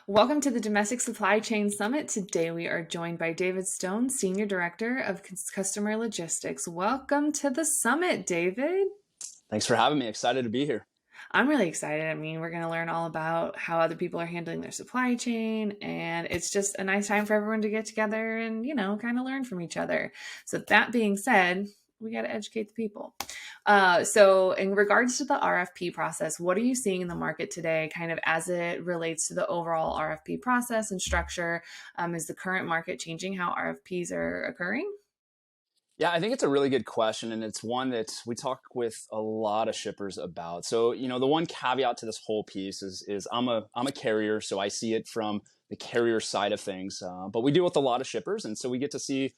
Welcome to the Domestic Supply Chain Summit. Today we are joined by David Stone, Senior Director of Customer Logistics. Welcome to the summit, David. Thanks for having me. Excited to be here. I'm really excited. I mean, we're going to learn all about how other people are handling their supply chain, and it's just a nice time for everyone to get together and, kind of learn from each other. So, that being said, we got to educate the people. So, in regards to the RFP process, what are you seeing in the market today, kind of as it relates to the overall RFP process and structure? Is the current market changing how RFPs are occurring? Yeah, I think it's a really good question, and it's one that we talk with a lot of shippers about. So, the one caveat to this whole piece is I'm a carrier, so I see it from the carrier side of things. But we deal with a lot of shippers, and so we get to see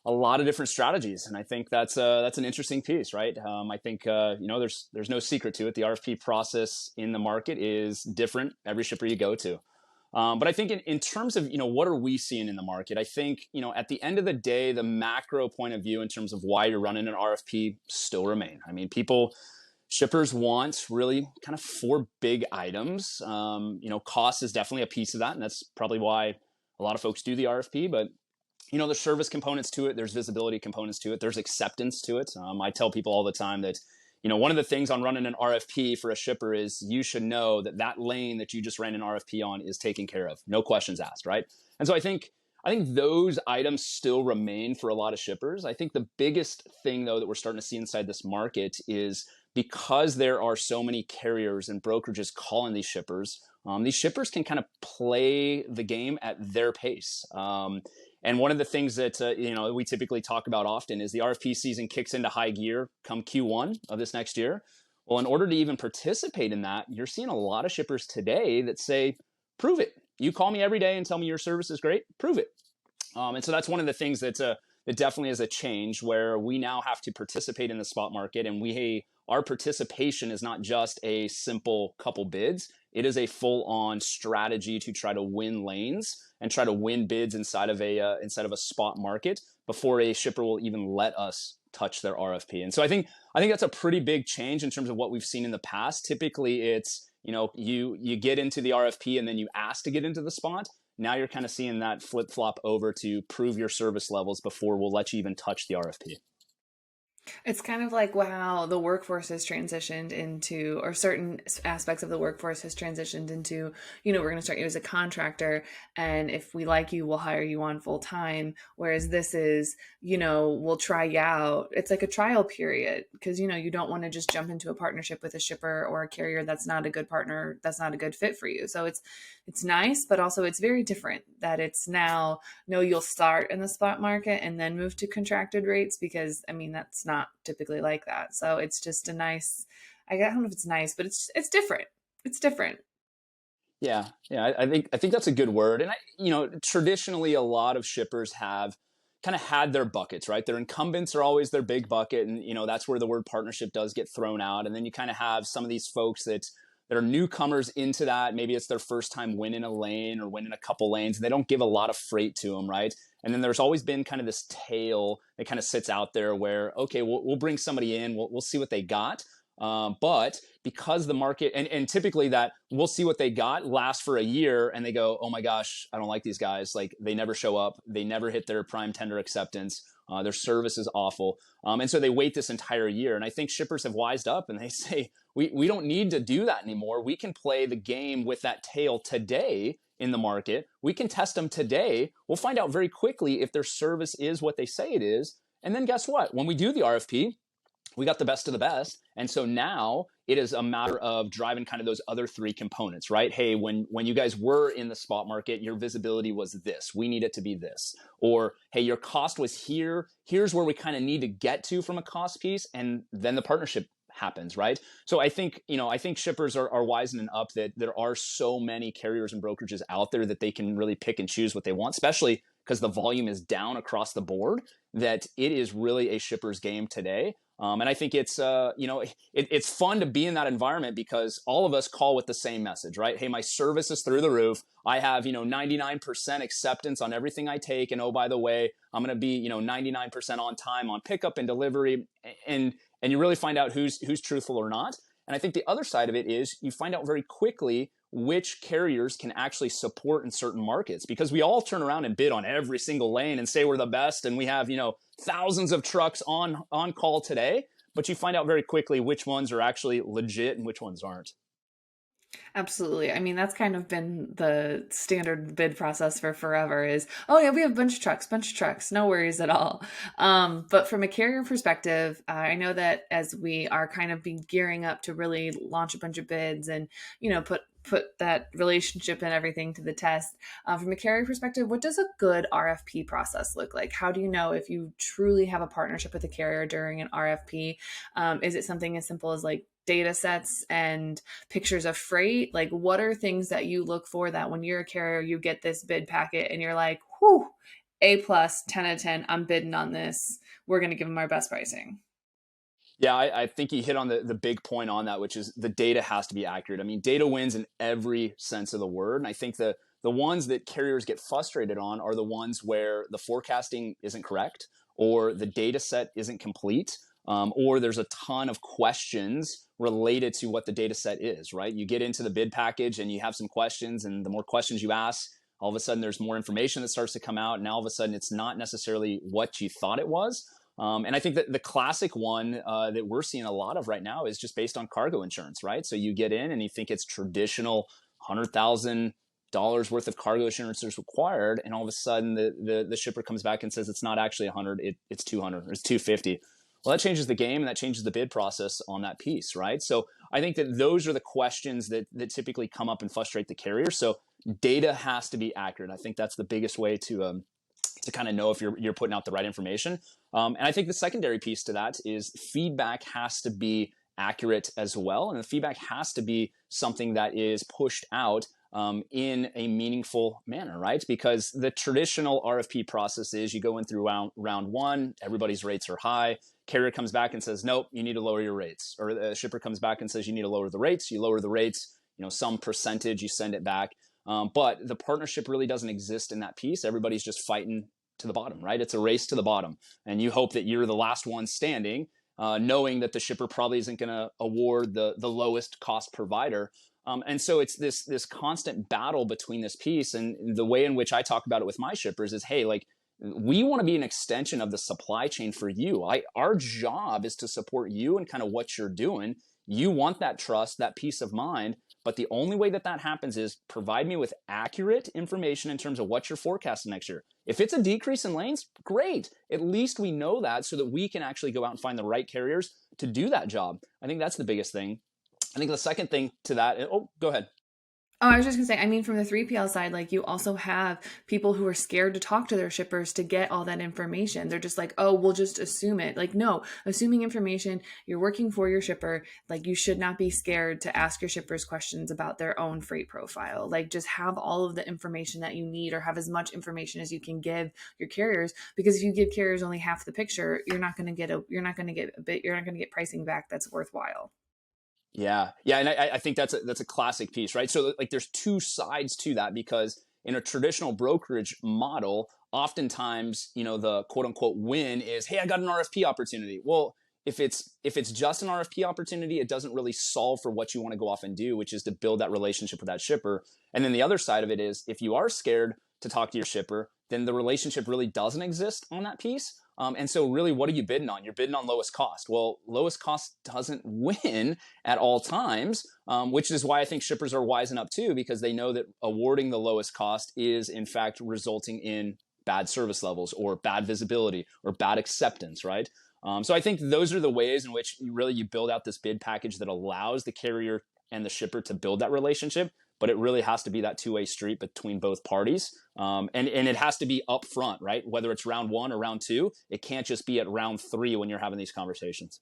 a lot of different strategies, and I think that's an interesting piece, right? I think there's no secret to it. The RFP process in the market is different every shipper you go to. But I think in terms of, what are we seeing in the market? I think, at the end of the day, the macro point of view in terms of why you're running an RFP still remain. I mean, shippers want really kind of four big items. Cost is definitely a piece of that. And that's probably why a lot of folks do the RFP. But, there's service components to it. There's visibility components to it. There's acceptance to it. I tell people all the time that one of the things on running an RFP for a shipper is you should know that that lane that you just ran an RFP on is taken care of. No questions asked, right? And so I think those items still remain for a lot of shippers. I think the biggest thing, though, that we're starting to see inside this market is because there are so many carriers and brokerages calling these shippers can kind of play the game at their pace. And one of the things that we typically talk about often is the RFP season kicks into high gear come Q1 of this next year. Well, in order to even participate in that, you're seeing a lot of shippers today that say, prove it. You call me every day and tell me your service is great, prove it. And so that's one of the things that definitely is a change where we now have to participate in the spot market, and our participation is not just a simple couple bids. It is a full-on strategy to try to win lanes and try to win bids inside of a spot market before a shipper will even let us touch their RFP. And so I think that's a pretty big change in terms of what we've seen in the past. Typically, it's you get into the RFP and then you ask to get into the spot. Now you're kind of seeing that flip flop over to prove your service levels before we'll let you even touch the RFP. It's kind of like how the workforce has transitioned into, or certain aspects of the workforce has transitioned into, we're going to start you as a contractor. And if we like you, we'll hire you on full time. Whereas this is, we'll try you out. It's like a trial period because, you don't want to just jump into a partnership with a shipper or a carrier that's not a good partner, that's not a good fit for you. So it's nice, but also it's very different that it's now, no, you'll start in the spot market and then move to contracted rates because, I mean, that's not typically like that. So it's just a nice, I don't know if it's nice, but it's different. It's different. Yeah. I think that's a good word. And traditionally a lot of shippers have kind of had their buckets, right? Their incumbents are always their big bucket, and that's where the word partnership does get thrown out. And then you kind of have some of these folks that are newcomers into that. Maybe it's their first time winning a lane or winning a couple lanes, and they don't give a lot of freight to them, right? And then there's always been kind of this tail that kind of sits out there where, okay, we'll bring somebody in, we'll see what they got. But because the market, and typically that we'll see what they got lasts for a year and they go, oh my gosh, I don't like these guys. Like they never show up. They never hit their prime tender acceptance. Their service is awful. And so they wait this entire year. And I think shippers have wised up and they say, we don't need to do that anymore. We can play the game with that tail today in the market. We can test them today. We'll find out very quickly if their service is what they say it is. And then guess what? When we do the RFP, we got the best of the best. And so now it is a matter of driving kind of those other three components, right? Hey, when you guys were in the spot market, your visibility was this. We need it to be this. Or, hey, your cost was here. Here's where we kind of need to get to from a cost piece. And then the partnership happens, right? So I think shippers are wisening up that there are so many carriers and brokerages out there that they can really pick and choose what they want, especially because the volume is down across the board, that it is really a shipper's game today. And I think it's fun to be in that environment because all of us call with the same message, right? Hey, my service is through the roof. I have, 99% acceptance on everything I take. And oh, by the way, I'm going to be, 99% on time on pickup and delivery. And you really find out who's truthful or not. And I think the other side of it is you find out very quickly which carriers can actually support in certain markets, because we all turn around and bid on every single lane and say we're the best, and we have, thousands of trucks on call today, but you find out very quickly which ones are actually legit and which ones aren't. Absolutely. I mean, that's kind of been the standard bid process for forever is, oh yeah, we have a bunch of trucks, no worries at all. But from a carrier perspective, I know that as we are kind of be gearing up to really launch a bunch of bids and, put that relationship and everything to the test. From a carrier perspective, what does a good RFP process look like? How do you know if you truly have a partnership with a carrier during an RFP? Is it something as simple as like data sets and pictures of freight? Like, what are things that you look for that when you're a carrier, you get this bid packet and you're like, whew, A plus, 10 out of 10, I'm bidding on this. We're going to give them our best pricing. Yeah, I think you hit on the big point on that, which is the data has to be accurate. I mean, data wins in every sense of the word. And I think the ones that carriers get frustrated on are the ones where the forecasting isn't correct, or the data set isn't complete, or there's a ton of questions related to what the data set is, right? You get into the bid package and you have some questions, and the more questions you ask, all of a sudden there's more information that starts to come out. And all of a sudden it's not necessarily what you thought it was. And I think that the classic one that we're seeing a lot of right now is just based on cargo insurance, right? So you get in and you think it's traditional $100,000 worth of cargo insurance is required, and all of a sudden the shipper comes back and says it's not actually 100, it's 200, or it's 250. Well, that changes the game, and that changes the bid process on that piece, right? So I think that those are the questions that typically come up and frustrate the carrier. So data has to be accurate. I think that's the biggest way to kind of know if you're putting out the right information. And I think the secondary piece to that is feedback has to be accurate as well. And the feedback has to be something that is pushed out in a meaningful manner, right? Because the traditional RFP process is you go in through round one, everybody's rates are high. Carrier comes back and says, nope, you need to lower your rates. Or the shipper comes back and says, you need to lower the rates. You lower the rates, some percentage, you send it back. But the partnership really doesn't exist in that piece. Everybody's just fighting to the bottom, right? It's a race to the bottom. And you hope that you're the last one standing, knowing that the shipper probably isn't going to award the lowest cost provider. And so it's this constant battle between this piece. And the way in which I talk about it with my shippers is, hey, like, we want to be an extension of the supply chain for you. Our job is to support you and kind of what you're doing. You want that trust, that peace of mind. But the only way that happens is provide me with accurate information in terms of what you're forecasting next year. If it's a decrease in lanes, great. At least we know that so that we can actually go out and find the right carriers to do that job. I think that's the biggest thing. I think the second thing to that, go ahead. Oh, I was just gonna say, I mean, from the 3PL side, like you also have people who are scared to talk to their shippers to get all that information. They're just like, oh, we'll just assume it. Like, no, assuming information, you're working for your shipper. Like, you should not be scared to ask your shippers questions about their own freight profile. Like, just have all of the information that you need, or have as much information as you can give your carriers. Because if you give carriers only half the picture, you're not gonna get pricing back that's worthwhile. Yeah. And I think that's a classic piece, right? So like there's two sides to that, because in a traditional brokerage model, oftentimes, the quote unquote win is, hey, I got an RFP opportunity. Well, if it's just an RFP opportunity, it doesn't really solve for what you want to go off and do, which is to build that relationship with that shipper. And then the other side of it is, if you are scared to talk to your shipper, then the relationship really doesn't exist on that piece. And so really, what are you bidding on? You're bidding on lowest cost. Well, lowest cost doesn't win at all times, which is why I think shippers are wising up too, because they know that awarding the lowest cost is in fact resulting in bad service levels, or bad visibility, or bad acceptance, right? So I think those are the ways in which you build out this bid package that allows the carrier and the shipper to build that relationship. But it really has to be that two-way street between both parties. And it has to be upfront, right? Whether it's round one or round two, it can't just be at round three when you're having these conversations.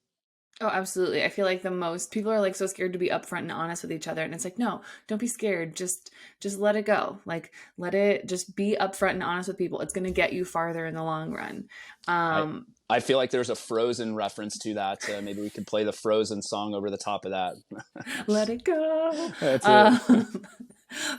Oh, absolutely. I feel like the most people are like so scared to be upfront and honest with each other. And it's like, no, don't be scared. Just let it go. Like, let it just be upfront and honest with people. It's going to get you farther in the long run. I, Um, I feel like there's a Frozen reference to that. Maybe we could play the Frozen song over the top of that. Let it go. That's it.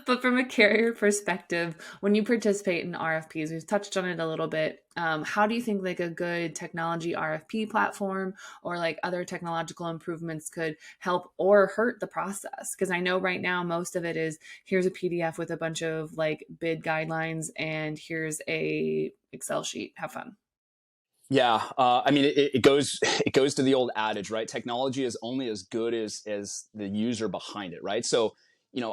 But from a carrier perspective, when you participate in RFPs, we've touched on it a little bit. How do you think like a good technology RFP platform or like other technological improvements could help or hurt the process? Because I know right now most of it is here's a PDF with a bunch of like bid guidelines and here's a Excel sheet. Have fun. Yeah, I mean, it goes it goes to the old adage, right? Technology is only as good as the user behind it, right? So,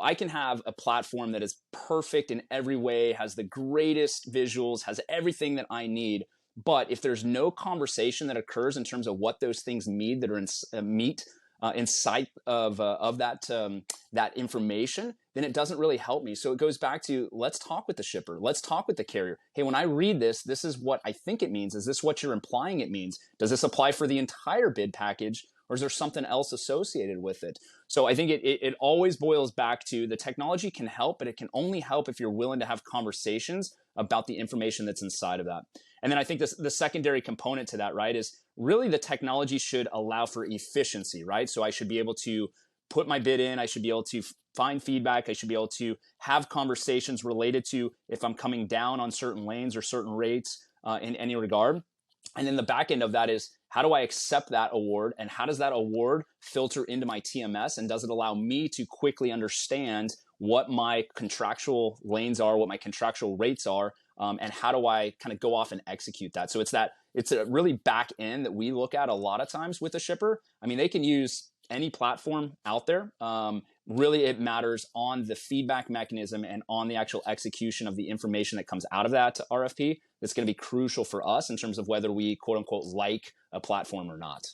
I can have a platform that is perfect in every way, has the greatest visuals, has everything that I need. But if there's no conversation that occurs in terms of what those things mean that are meet inside of that information, then it doesn't really help me. So it goes back to, let's talk with the shipper, let's talk with the carrier. Hey, when I read this, this is what I think it means. Is this what you're implying it means? Does this apply for the entire bid package, or is there something else associated with it? So I think it always boils back to, the technology can help, but it can only help if you're willing to have conversations about the information that's inside of that. And then I think the secondary component to that, right, is really the technology should allow for efficiency, right? So I should be able to put my bid in, I should be able to find feedback, I should be able to have conversations related to if I'm coming down on certain lanes or certain rates in any regard. And then the back end of that is, how do I accept that award, and how does that award filter into my TMS, and does it allow me to quickly understand what my contractual lanes are, what my contractual rates are, and how do I kind of go off and execute that? So it's a really back end that we look at a lot of times with a shipper. I mean, they can use any platform out there. Really, it matters on the feedback mechanism and on the actual execution of the information that comes out of that RFP. That's going to be crucial for us in terms of whether we quote unquote like a platform or not.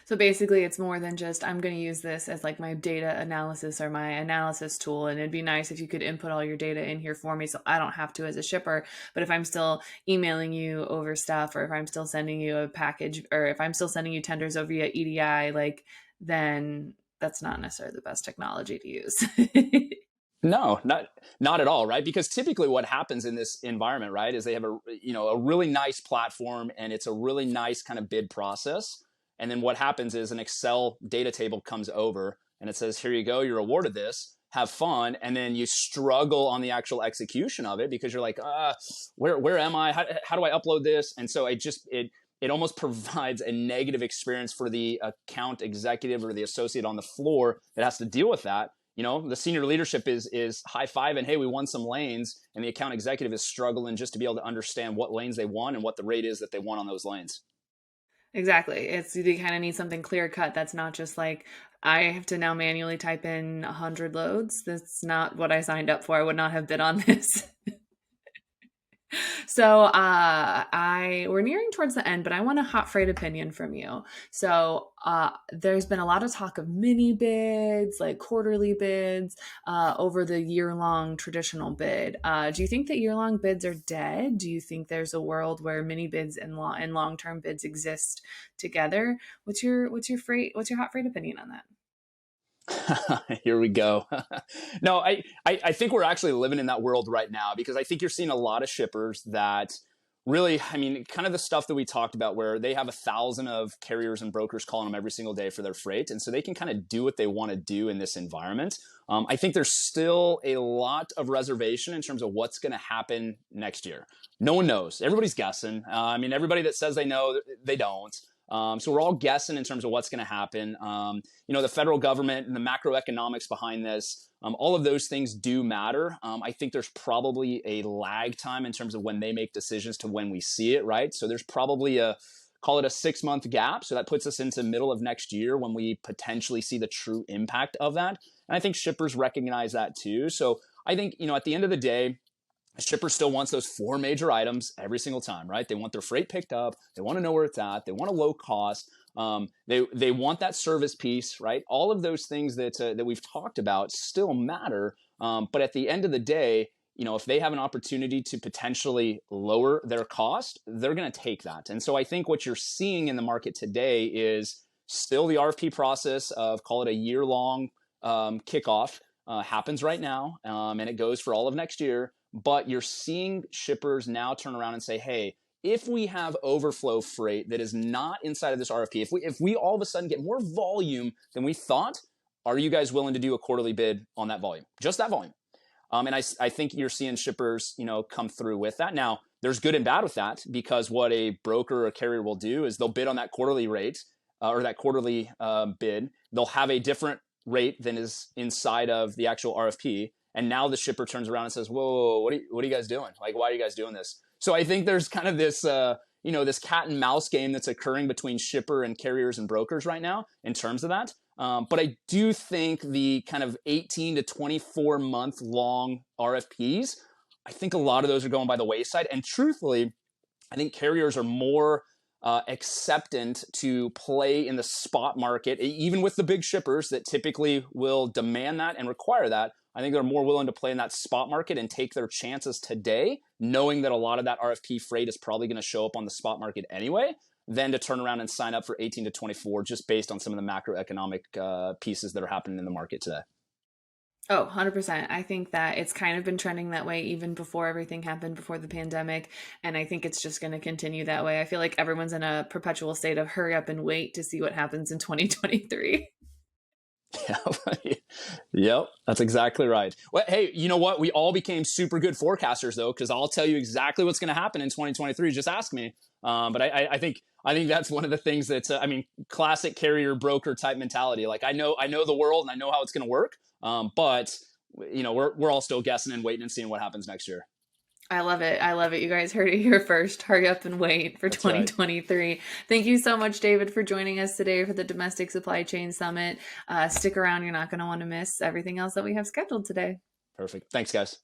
So basically, it's more than just I'm going to use this as like my data analysis or my analysis tool. And it'd be nice if you could input all your data in here for me so I don't have to as a shipper. But if I'm still emailing you over stuff, or if I'm still sending you a package, or if I'm still sending you tenders over via EDI, like, then that's not necessarily the best technology to use. No, not at all, right? Because typically what happens in this environment, right, is they have a really nice platform, and it's a really nice kind of bid process. And then what happens is an Excel data table comes over and it says, "Here you go, you're awarded this. Have fun." And then you struggle on the actual execution of it because you're like, where am I? How do I upload this? And so it almost provides a negative experience for the account executive or the associate on the floor that has to deal with that. The senior leadership is high-fiving, hey, we won some lanes, and the account executive is struggling just to be able to understand what lanes they won and what the rate is that they won on those lanes. Exactly. It's you kind of need something clear cut that's not just like I have to now manually type in 100 loads. That's not what I signed up for. I would not have bid on this. So I we're nearing towards the end, but I want a hot freight opinion from you. So there's been a lot of talk of mini bids, like quarterly bids, over the year-long traditional bid. Do you think that year-long bids are dead? Do you think there's a world where mini bids and long-term bids exist together? What's your hot freight opinion on that? Here we go. No, I think we're actually living in that world right now, because I think you're seeing a lot of shippers that really, I mean, kind of the stuff that we talked about where they have 1,000 of carriers and brokers calling them every single day for their freight. And so they can kind of do what they want to do in this environment. I think there's still a lot of reservation in terms of what's going to happen next year. No one knows. Everybody's guessing. I mean, everybody that says they know, they don't. So we're all guessing in terms of what's going to happen. The federal government and the macroeconomics behind this, all of those things do matter. I think there's probably a lag time in terms of when they make decisions to when we see it, right? So there's probably call it a 6-month gap. So that puts us into middle of next year when we potentially see the true impact of that. And I think shippers recognize that too. So I think, at the end of the day, a shipper still wants those 4 major items every single time, right? They want their freight picked up. They want to know where it's at. They want a low cost. They want that service piece, right? All of those things that we've talked about still matter. But at the end of the day, if they have an opportunity to potentially lower their cost, they're going to take that. And so I think what you're seeing in the market today is still the RFP process of, call it a year-long kickoff, happens right now, and it goes for all of next year. But you're seeing shippers now turn around and say, hey, if we have overflow freight that is not inside of this RFP, if we all of a sudden get more volume than we thought, are you guys willing to do a quarterly bid on that volume? Just that volume. And I think you're seeing shippers, come through with that. Now, there's good and bad with that, because what a broker or a carrier will do is they'll bid on that quarterly rate or that quarterly bid. They'll have a different rate than is inside of the actual RFP. And now the shipper turns around and says, whoa, what are you guys doing? Like, why are you guys doing this? So I think there's kind of this, this cat and mouse game that's occurring between shipper and carriers and brokers right now in terms of that. But I do think the kind of 18 to 24 month long RFPs, I think a lot of those are going by the wayside. And truthfully, I think carriers are more acceptant to play in the spot market, even with the big shippers that typically will demand that and require that. I think they're more willing to play in that spot market and take their chances today, knowing that a lot of that RFP freight is probably going to show up on the spot market anyway, than to turn around and sign up for 18 to 24 just based on some of the macroeconomic pieces that are happening in the market today. Oh, 100%. I think that it's kind of been trending that way even before everything happened, before the pandemic. And I think it's just going to continue that way. I feel like everyone's in a perpetual state of hurry up and wait to see what happens in 2023. Yeah. Yep, that's exactly right. Well, hey, you know what? We all became super good forecasters though, because I'll tell you exactly what's going to happen in 2023. Just ask me. But I think that's one of the things that's classic carrier broker type mentality. Like I know the world and I know how it's going to work. But we're all still guessing and waiting and seeing what happens next year. I love it. I love it. You guys heard it here first. Hurry up and wait for That's right. 2023. Thank you so much, David, for joining us today for the Domestic Supply Chain Summit. Stick around. You're not going to want to miss everything else that we have scheduled today. Perfect. Thanks, guys.